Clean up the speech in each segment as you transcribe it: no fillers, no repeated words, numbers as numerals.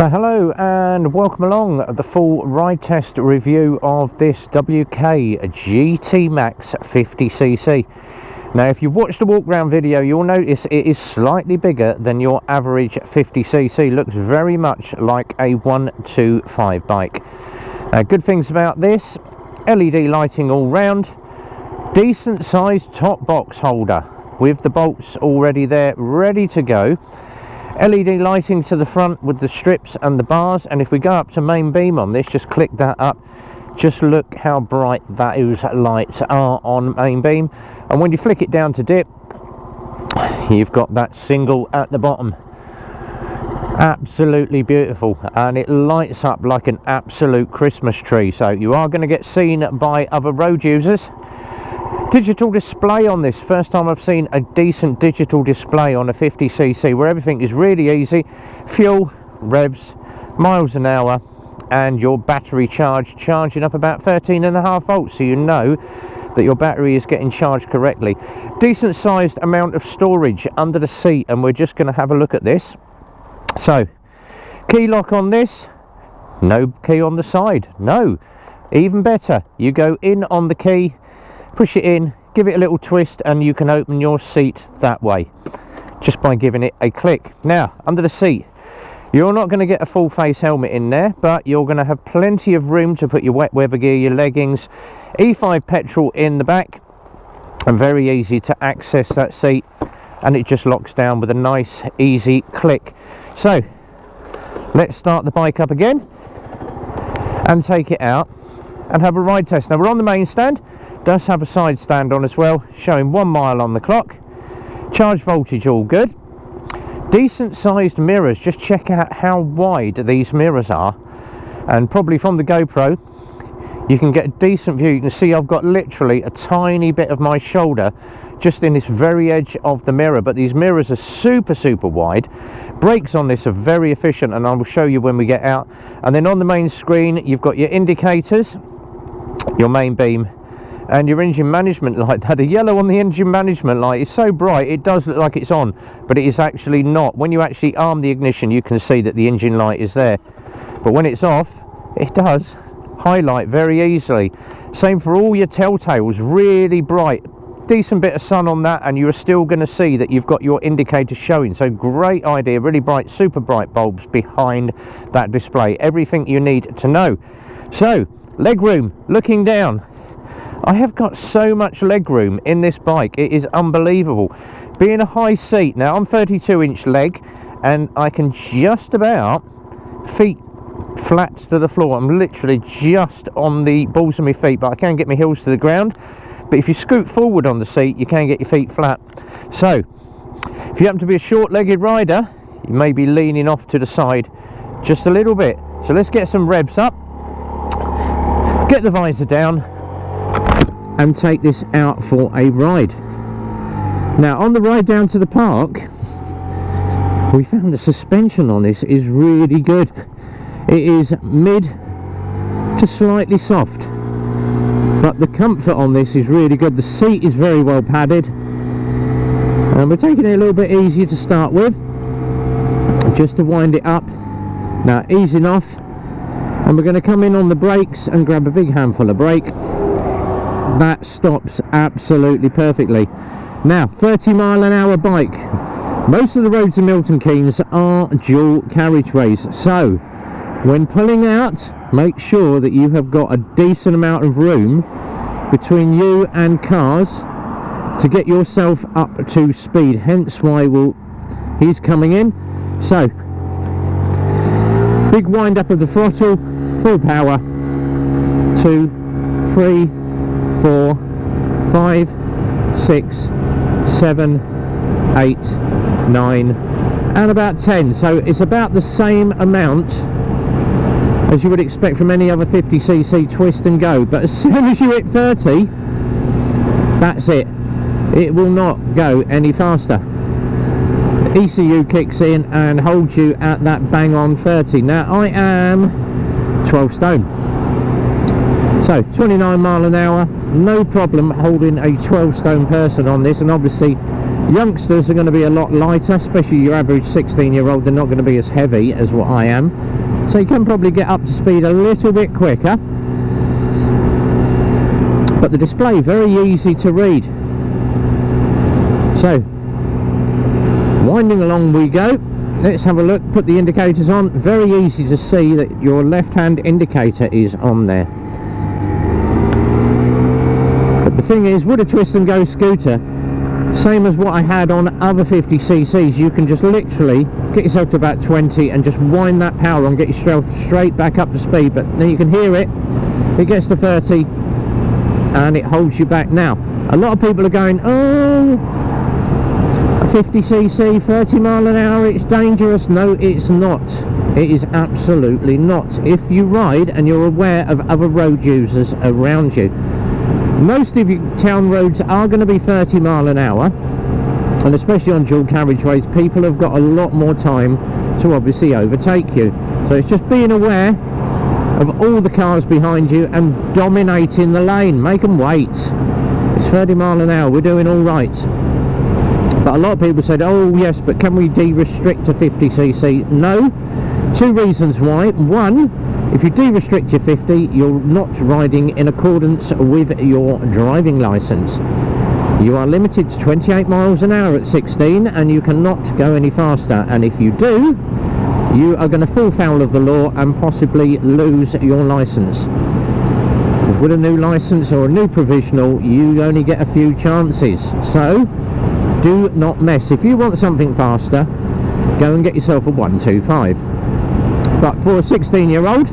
So hello and welcome along the full ride test review of this WK GT Max 50cc. Now if you watch the walk round video, you'll notice it is slightly bigger than your average 50cc. Looks very much like a 125 bike. Good things about this: LED lighting all round, decent sized top box holder with the bolts already there ready to go, LED lighting to the front with the strips and the bars. And if we go up to main beam on this, just click that up, just look how bright those lights are on main beam. And when you flick it down to dip, you've got that single at the bottom. Absolutely beautiful, and it lights up like an absolute Christmas tree, so you are going to get seen by other road users. Digital display on this, first time I've seen a decent digital display on a 50cc where everything is really easy. Fuel, revs, miles an hour, and your battery charging up about 13.5 volts, so you know that your battery is getting charged correctly. Decent sized amount of storage under the seat, and we're just going to have a look at this. So, key lock on this, no key on the side, no. Even better, you go in on the key, push it in, give it a little twist, and you can open your seat that way just by giving it a click. Now under the seat, you're not going to get a full face helmet in there, but you're going to have plenty of room to put your wet weather gear, your leggings. E5 petrol in the back, and very easy to access that seat, and it just locks down with a nice easy click. So let's start the bike up again and take it out and have a ride test. Now we're on the main stand. Does have a side stand on as well, showing 1 mile on the clock. Charge voltage all good. Decent sized mirrors, just check out how wide these mirrors are, and probably from the GoPro you can get a decent view. You can see I've got literally a tiny bit of my shoulder just in this very edge of the mirror, but these mirrors are super wide. Brakes on this are very efficient, and I will show you when we get out. And then on the main screen you've got your indicators, your main beam, and your engine management light. The yellow on the engine management light is so bright it does look like it's on, but it is actually not. When you actually arm the ignition, you can see that the engine light is there, but when it's off, it does highlight very easily. Same for all your telltales, really bright. Decent bit of sun on that, and you're still going to see that you've got your indicators showing. So great idea, really bright, super bright bulbs behind that display. Everything you need to know. So leg room, looking down, I have got so much leg room in this bike, it is unbelievable. Being a high seat, now I'm 32-inch leg, and I can just about feet flat to the floor. I'm literally just on the balls of my feet, but I can get my heels to the ground. But if you scoot forward on the seat, you can get your feet flat. So if you happen to be a short-legged rider, you may be leaning off to the side just a little bit. So let's get some revs up, get the visor down, and take this out for a ride. Now on the ride down to the park, we found the suspension on this is really good. It is mid to slightly soft, but the comfort on this is really good. The seat is very well padded, and we're taking it a little bit easier to start with, just to wind it up. Now ease enough, and we're going to come in on the brakes and grab a big handful of brake. That stops absolutely perfectly. Now 30-mile-an-hour bike. Most of the roads in Milton Keynes are dual carriageways, so when pulling out, make sure that you have got a decent amount of room between you and cars to get yourself up to speed, hence why he's coming in. So big wind up of the throttle, full power, 2, 3, 4, 5, 6, 7, 8, 9, and about 10. So it's about the same amount as you would expect from any other 50cc twist and go, but as soon as you hit 30, that's it. It will not go any faster. The ECU kicks in and holds you at that bang on 30. Now I am 12 stone. So 29 mile an hour, no problem holding a 12 stone person on this, and obviously Youngsters are going to be a lot lighter, especially your average 16-year-old. They're not going to be as heavy as what I am, so you can probably get up to speed a little bit quicker. But the display, very easy to read. So winding along we go. Let's have a look. Put the indicators on. Very easy to see that your left hand indicator is on there. But the thing is, with a twist and go scooter, same as what I had on other 50cc's, you can just literally get yourself to about 20 and just wind that power on, get yourself straight back up to speed. But then you can hear it gets to 30 and it holds you back. Now a lot of people are going, oh, a 50cc 30 mile an hour, it's dangerous. No, it's not. It is absolutely not, if you ride and you're aware of other road users around you. Most of your town roads are going to be 30 mile an hour, and especially on dual carriageways, people have got a lot more time to obviously overtake you. So it's just being aware of all the cars behind you and dominating the lane. Make them wait. It's 30 mile an hour, we're doing all right. But a lot of people said, oh yes, but can we de-restrict to 50cc? No. Two reasons why. One, if you de-restrict your 50, you're not riding in accordance with your driving licence. You are limited to 28 miles an hour at 16 and you cannot go any faster, and if you do, you are going to fall foul of the law and possibly lose your licence. Because with a new licence or a new provisional, you only get a few chances. So do not mess. If you want something faster, go and get yourself a 125. But for a 16-year-old,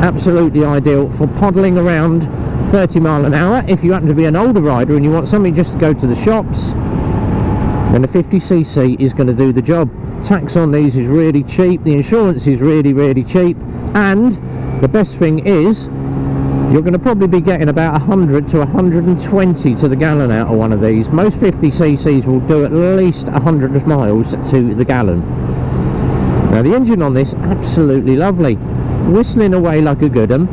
absolutely ideal for poddling around 30 mile an hour. If you happen to be an older rider and you want something just to go to the shops, then a 50cc is going to do the job. Tax on these is really cheap, the insurance is really cheap, and the best thing is you're going to probably be getting about 100 to 120 to the gallon out of one of these. Most 50cc's will do at least 100 miles to the gallon. Now the engine on this, absolutely lovely, whistling away like a good one.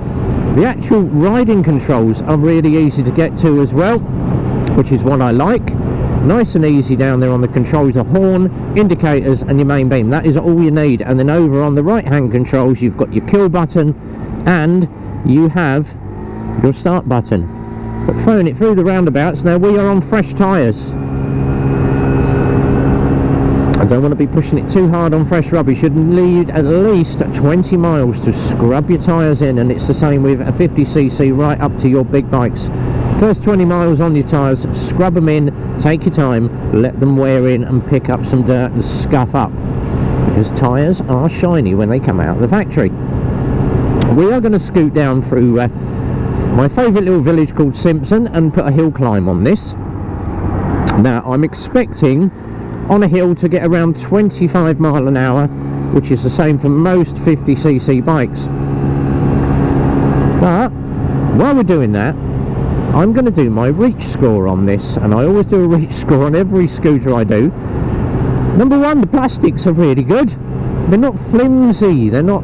The actual riding controls are really easy to get to as well, which is what I like. Nice and easy down there on the controls, a horn, indicators and your main beam. That is all you need. And then over on the right hand controls, you've got your kill button and you have your start button. But throwing it through the roundabouts, now we are on fresh tyres. I don't want to be pushing it too hard on fresh rubber. You should need at least 20 miles to scrub your tyres in, and it's the same with a 50cc right up to your big bikes. First 20 miles on your tyres, scrub them in, take your time, let them wear in and pick up some dirt and scuff up, because tyres are shiny when they come out of the factory. We are going to scoot down through my favourite little village called Simpson and put a hill climb on this. Now I'm expecting on a hill to get around 25 mile an hour, which is the same for most 50cc bikes. But while we're doing that, I'm going to do my reach score on this, and I always do a reach score on every scooter I do. Number one, the plastics are really good. They're not flimsy, they're not,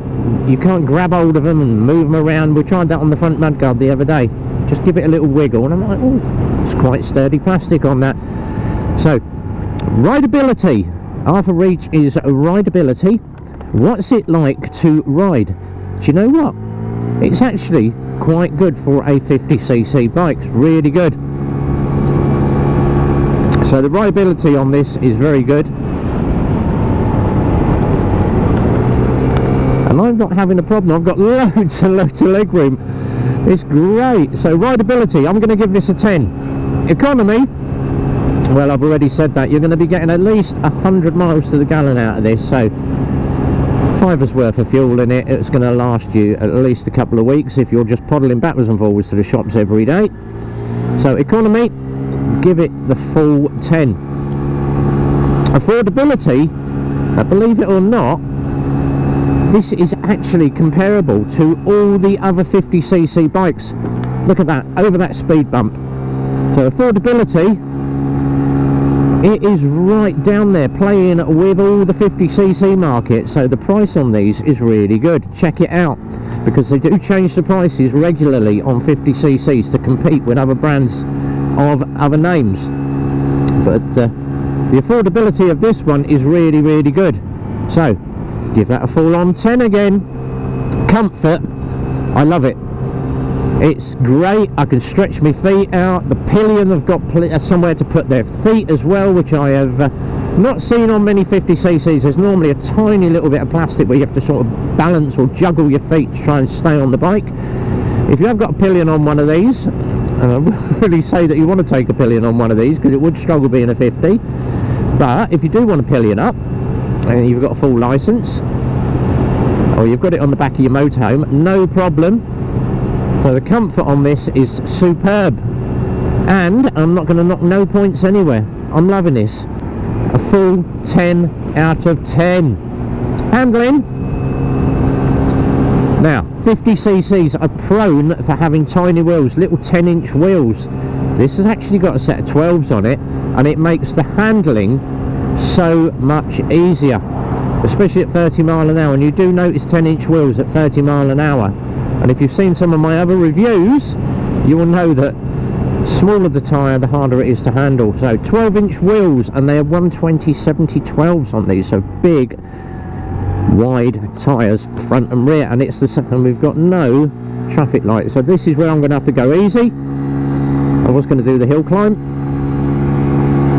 you can't grab hold of them and move them around. We tried that on the front mudguard the other day, just give it a little wiggle and I'm like, oh, it's quite sturdy plastic on that. So rideability, Arthur Reach is rideability. What's it like to ride? Do you know what? It's actually quite good for a 50cc bike, it's really good. So the rideability on this is very good. And I'm not having a problem, I've got loads and loads of leg room. It's great. So rideability, I'm going to give this a 10. Economy, well, I've already said that. You're going to be getting at least 100 miles to the gallon out of this, so $5's worth of fuel in it. It's going to last you at least a couple of weeks if you're just poddling backwards and forwards to the shops every day. So economy, give it the full 10. Affordability, believe it or not, this is actually comparable to all the other 50cc bikes. Look at that, over that speed bump. So affordability, it is right down there playing with all the 50cc market. So the price on these is really good. Check it out, because they do change the prices regularly on 50cc's to compete with other brands of other names. but the affordability of this one is really, really good. So give that a full on 10 again. Comfort, I love it. It's great. I can stretch my feet out. The pillion have got somewhere to put their feet as well, which I have not seen on many 50cc's. There's normally a tiny little bit of plastic where you have to sort of balance or juggle your feet to try and stay on the bike. If you have got a pillion on one of these, and I would really say that you want to take a pillion on one of these because it would struggle being a 50, but if you do want a pillion up and you've got a full license, or you've got it on the back of your motorhome, no problem. So the comfort on this is superb, and I'm not going to knock no points anywhere. I'm loving this. A full 10 out of 10. Handling. Now 50cc's are prone for having tiny wheels, little 10-inch wheels. This has actually got a set of 12s on it, and it makes the handling so much easier, especially at 30 mile an hour. And you do notice 10-inch wheels at 30 mile an hour. And if you've seen some of my other reviews, you will know that smaller the tyre, the harder it is to handle. So 12-inch wheels, and they are 120/70/12s on these, so big, wide tyres, front and rear. And it's and we've got no traffic lights. So this is where I'm going to have to go easy. I was going to do the hill climb,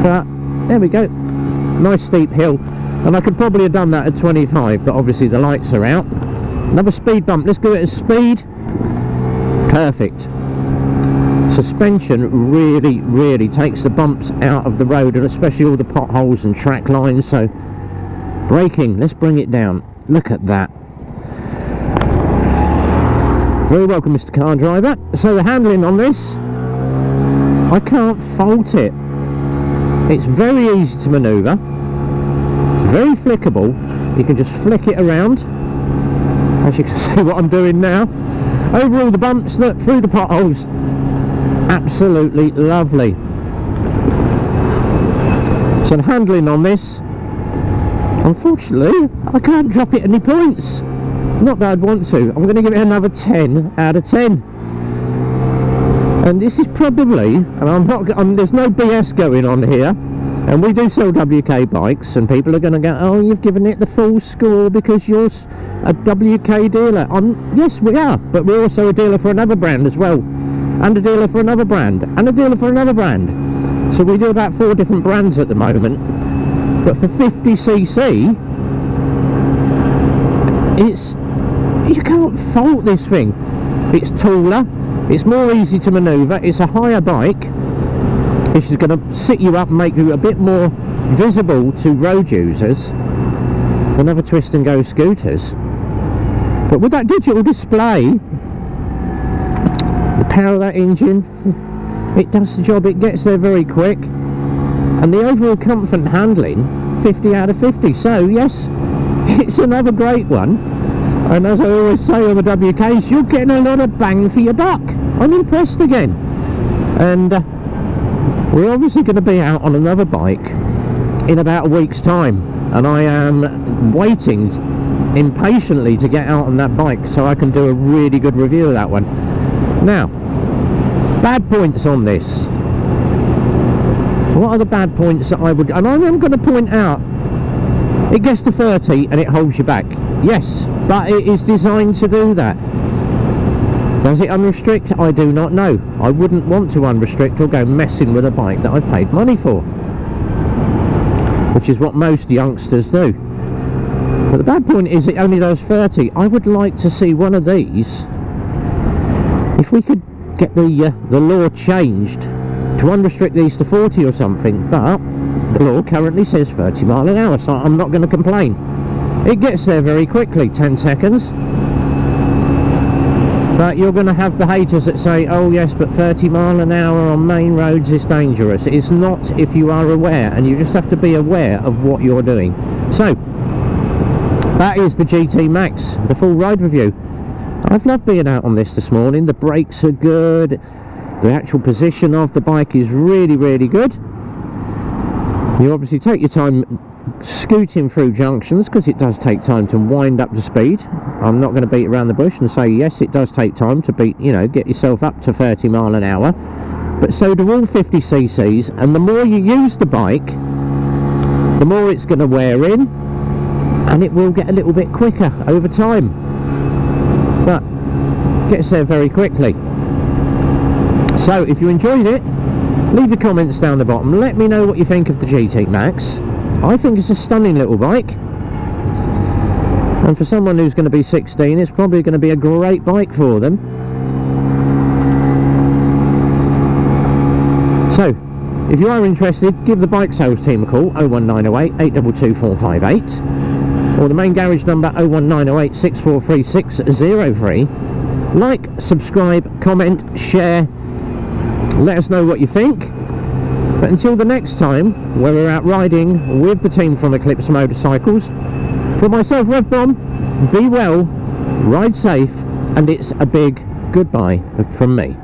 but there we go. Nice steep hill, and I could probably have done that at 25, but obviously the lights are out. Another speed bump. Let's go at speed. Perfect. Suspension really, really takes the bumps out of the road, and especially all the potholes and track lines. So braking, let's bring it down. Look at that. Very welcome, Mr. Car Driver. So the handling on this, I can't fault it. It's very easy to manoeuvre. It's very flickable. You can just flick it around, as you can see what I'm doing now, over all the bumps, through the potholes. Absolutely lovely. So the handling on this, unfortunately, I can't drop it any points. Not that I'd want to. I'm going to give it another 10 out of 10. And this is probably, and there's no BS going on here, and we do sell WK bikes, and people are going to go, oh, you've given it the full score because you're a WK dealer. Yes, we are, but we're also a dealer for another brand as well, and a dealer for another brand, and a dealer for another brand. So we do about 4 different brands at the moment. But for 50cc, you can't fault this thing. It's taller, it's more easy to manoeuvre, it's a higher bike, which is going to sit you up and make you a bit more visible to road users than other twist and go scooters. But with that digital display, the power of that engine, it does the job. It gets there very quick, and the overall comfort and handling, 50 out of 50. So yes, it's another great one. And as I always say on the WKs, you're getting a lot of bang for your buck. I'm impressed again. And we're obviously going to be out on another bike in about a week's time, and I am waiting impatiently to get out on that bike so I can do a really good review of that one. Now, bad points on this. What are the bad points that I would, and I'm going to point out, it gets to 30 and it holds you back. Yes, but it is designed to do that. Does it unrestrict? I do not know. I wouldn't want to unrestrict or go messing with a bike that I've paid money for, which is what most youngsters do. But the bad point is it only does 30. I would like to see one of these, if we could get the law changed to unrestrict these to 40 or something, but the law currently says 30 mile an hour, so I'm not going to complain. It gets there very quickly, 10 seconds. But you're going to have the haters that say, oh yes, but 30 mile an hour on main roads is dangerous. It's not if you are aware, and you just have to be aware of what you're doing. So that is the GT Max, the full ride review. I've loved being out on this morning. The brakes are good, the actual position of the bike is really, really good. You obviously take your time scooting through junctions, because it does take time to wind up to speed. I'm not going to beat around the bush and say yes, it does take time to beat, you know, get yourself up to 30 mile an hour. but so do all 50cc's, and the more you use the bike, the more it's going to wear in, and it will get a little bit quicker over time, but gets there very quickly. So if you enjoyed it, leave the comments down the bottom, let me know what you think of the GT Max. I think it's a stunning little bike, and for someone who's going to be 16, it's probably going to be a great bike for them. So if you are interested, give the bike sales team a call, 01908 822 458, or the main garage number 01908 643 603. Like, subscribe, comment, share, let us know what you think. But until the next time, where we're out riding with the team from Eclipse Motorcycles, for myself, Rev Bomb, be well, ride safe, and it's a big goodbye from me.